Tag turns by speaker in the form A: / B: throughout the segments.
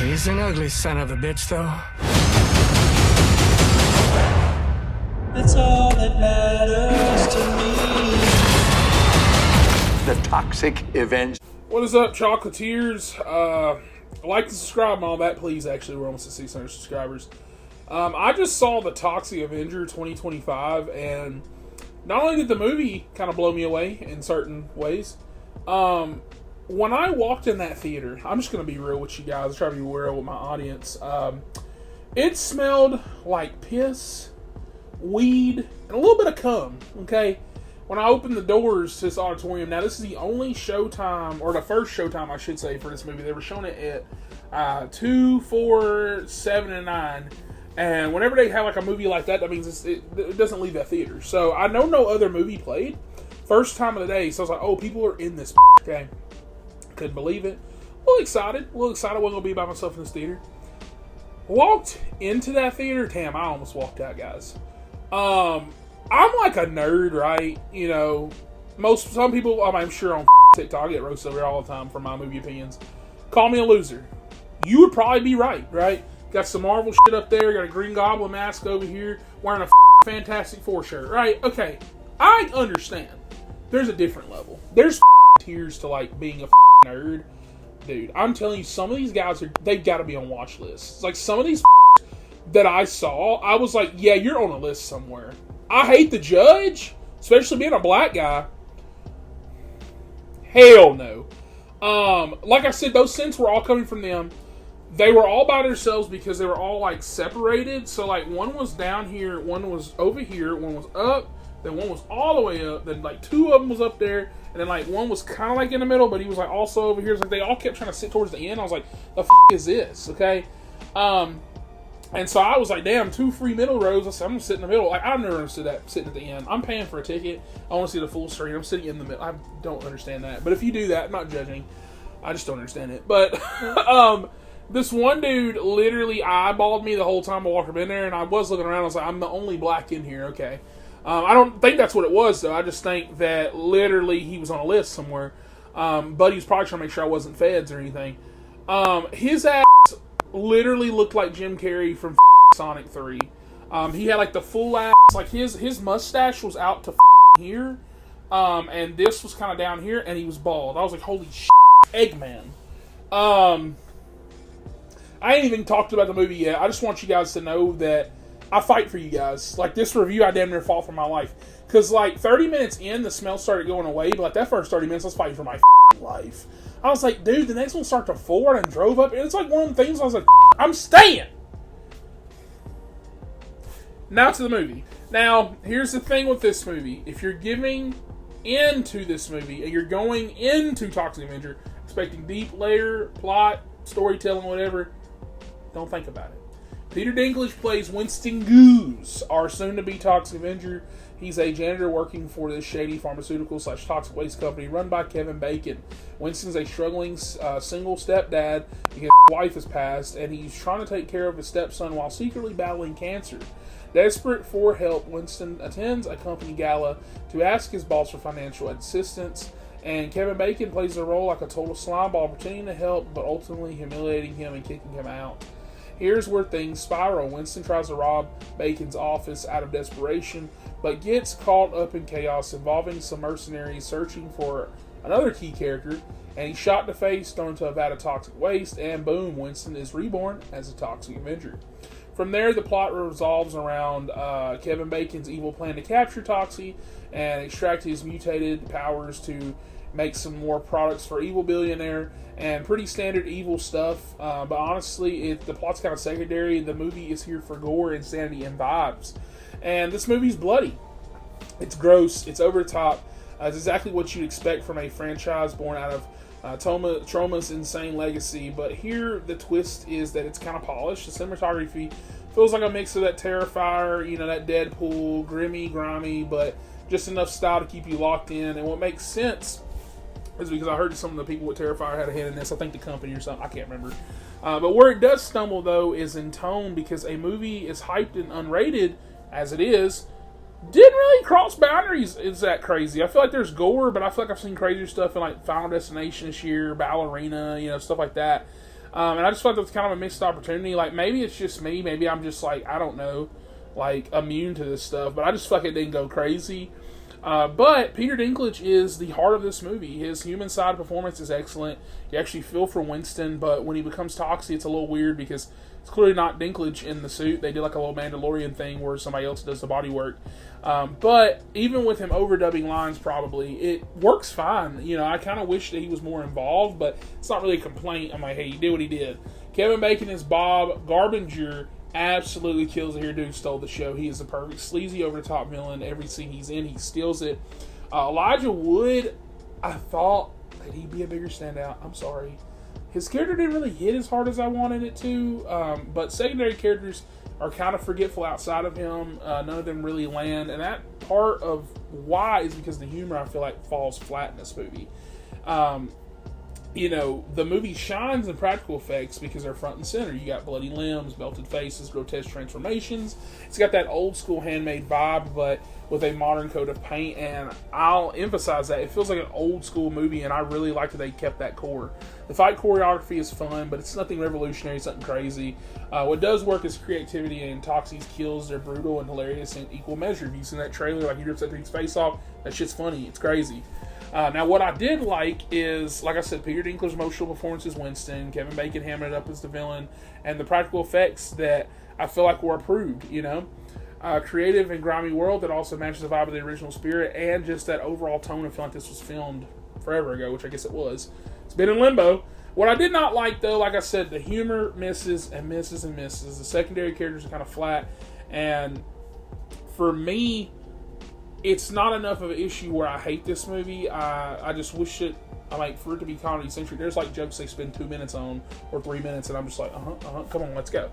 A: He's an ugly son of a bitch, though.
B: It's all that matters to me.
C: The Toxic Avenger.
D: What is up, chocolatiers? Like and subscribe and all that, please. Actually, we're almost at 600 subscribers. I just saw the Toxic Avenger 2025, and not only did the movie kind of blow me away in certain ways, when I walked in that theater, I'm just going to be real with you guys, try to be real with my audience. It smelled like piss, weed, and a little bit of cum, okay? When I opened the doors to this auditorium, now this is the only showtime, or the first showtime, I should say, for this movie. They were showing it at 2, 4, 7, and 9. And whenever they have like a movie like that, that means it doesn't leave that theater. So I know no other movie played. First time of the day. So I was like, oh, people are in this, okay? Couldn't believe it. A little excited. Wasn't going to be by myself in this theater. Walked into that theater. Damn, I almost walked out, guys. I'm like a nerd, right? You know, some people, I'm sure on TikTok, I get roasted over all the time for my movie opinions. Call me a loser. You would probably be right? Got some Marvel shit up there, got a Green Goblin mask over here, wearing a Fantastic Four shirt, right? Okay, I understand. There's a different level. There's tiers to like being a nerd. Dude, I'm telling you, some of these guys, they've got to be on watch lists. Like, some of these that I saw, I was like, yeah, you're on a list somewhere. I hate the judge, especially being a black guy. Hell no. Like I said, those scents were all coming from them. They were all by themselves because they were all like separated. So like one was down here, one was over here, one was up, then one was all the way up, then like two of them was up there, and then like one was kind of like in the middle, but he was like also over here. It's like they all kept trying to sit towards the end. I was like, the f*** is this? Okay. And so I was like, damn, 2 free middle rows. I said, I'm going to sit in the middle. Like, I've never understood that, sitting at the end. I'm paying for a ticket. I want to see the full screen. I'm sitting in the middle. I don't understand that. But if you do that, I'm not judging. I just don't understand it. But this one dude literally eyeballed me the whole time I walked up in there. And I was looking around. I was like, I'm the only black in here. Okay. I don't think that's what it was, though. I just think that literally he was on a list somewhere. But he was probably trying to make sure I wasn't feds or anything. His ass literally looked like Jim Carrey from Sonic 3. He had like the full ass, like his mustache was out to here, and this was kind of down here, and he was bald. I was like, holy shit, Eggman. I ain't even talked about the movie yet. I just want you guys to know that I fight for you guys. Like, this review, I damn near fought for my life. Because like 30 minutes in, the smell started going away, but like that first 30 minutes, I was fighting for my life. I was like, dude, the next one started to forward and drove up. And it's like one of the things I was like, I'm staying. Now to the movie. Now, here's the thing with this movie. If you're giving into this movie and you're going into Toxic Avenger expecting deep layer, plot, storytelling, whatever, don't think about it. Peter Dinklage plays Winston Goose, our soon-to-be Toxic Avenger. He's a janitor working for this shady pharmaceutical / toxic waste company run by Kevin Bacon. Winston's a struggling single stepdad because his wife has passed, and he's trying to take care of his stepson while secretly battling cancer. Desperate for help, Winston attends a company gala to ask his boss for financial assistance, and Kevin Bacon plays the role like a total slimeball, pretending to help, but ultimately humiliating him and kicking him out. Here's where things spiral. Winston tries to rob Bacon's office out of desperation, but gets caught up in chaos involving some mercenaries searching for another key character, and he's shot in the face, thrown into a vat of toxic waste, and boom, Winston is reborn as a Toxic Avenger. From there, the plot revolves around Kevin Bacon's evil plan to capture Toxie and extract his mutated powers to make some more products for Evil Billionaire, and pretty standard evil stuff. But honestly, the plot's kind of secondary. The movie is here for gore, insanity, and vibes. And this movie's bloody. It's gross. It's over the top. It's exactly what you'd expect from a franchise born out of Troma's insane legacy. But here, the twist is that it's kind of polished. The cinematography feels like a mix of that Terrifier, that Deadpool, grimy, but just enough style to keep you locked in. And what makes sense is because I heard some of the people with Terrifier had a hand in this. I think the company or something. I can't remember. But where it does stumble, though, is in tone, because a movie is hyped and unrated, as it is, didn't really cross boundaries. Is that crazy? I feel like there's gore, but I feel like I've seen crazier stuff in like Final Destination this year, Ballerina, stuff like that. And I just felt that's kind of a missed opportunity. Like, maybe it's just me. Maybe I'm just, like, I don't know, like, immune to this stuff. But I just fucking didn't go crazy. But Peter Dinklage is the heart of this movie. His human side performance is excellent. You actually feel for Winston, but when he becomes Toxic, it's a little weird because it's clearly not Dinklage in the suit. They did like a little Mandalorian thing where somebody else does the body work. But even with him overdubbing lines, probably, it works fine. You know, I kind of wish that he was more involved, but it's not really a complaint. I'm like, hey, he did what he did. Kevin Bacon as Bob Garbinger absolutely kills it here. Dude stole the show. He is the perfect sleazy over-the-top villain. Every scene he's in, he steals it. Elijah Wood, I thought that he'd be a bigger standout. I'm sorry. His character didn't really hit as hard as I wanted it to, but secondary characters are kind of forgetful outside of him. None of them really land, and that part of why is because the humor, I feel like, falls flat in this movie. You know, the movie shines in practical effects because they're front and center. You got bloody limbs, melted faces, grotesque transformations. It's got that old school handmade vibe, but with a modern coat of paint, and I'll emphasize that. It feels like an old school movie, and I really like that they kept that core. The fight choreography is fun, but it's nothing revolutionary, it's nothing crazy. What does work is creativity, and Toxic's kills are brutal and hilarious in equal measure. If you've seen that trailer, like he rips that dude's face off, that shit's funny, it's crazy. Now, what I did like is, like I said, Peter Dinklage's emotional performance as Winston, Kevin Bacon hammering it up as the villain, and the practical effects that I feel like were approved, you know? Creative and grimy world that also matches the vibe of the original spirit, and just that overall tone of feeling like this was filmed forever ago, which I guess it was. It's been in limbo. What I did not like, though, like I said, the humor misses and misses and misses. The secondary characters are kind of flat, and for me, it's not enough of an issue where I hate this movie. I just wish it, for it to be comedy centric. There's like jokes they spend 2 minutes on or 3 minutes, and I'm just like, come on, let's go.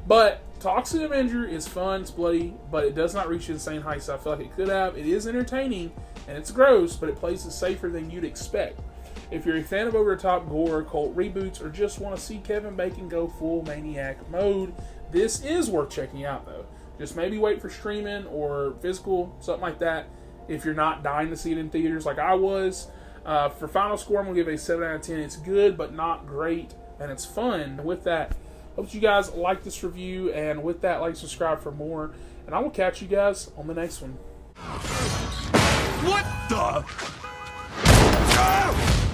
D: But Toxic Avenger is fun, it's bloody, but it does not reach insane heights I feel like it could have. It is entertaining and it's gross, but it plays it safer than you'd expect. If you're a fan of over-the-top gore, cult reboots, or just want to see Kevin Bacon go full maniac mode, this is worth checking out, though. Just maybe wait for streaming or physical, something like that, if you're not dying to see it in theaters like I was. For final score, I'm going to give it a 7 out of 10. It's good, but not great, and it's fun. With that, hope you guys like this review, and with that, like, subscribe for more, and I will catch you guys on the next one.
C: What the? Ah!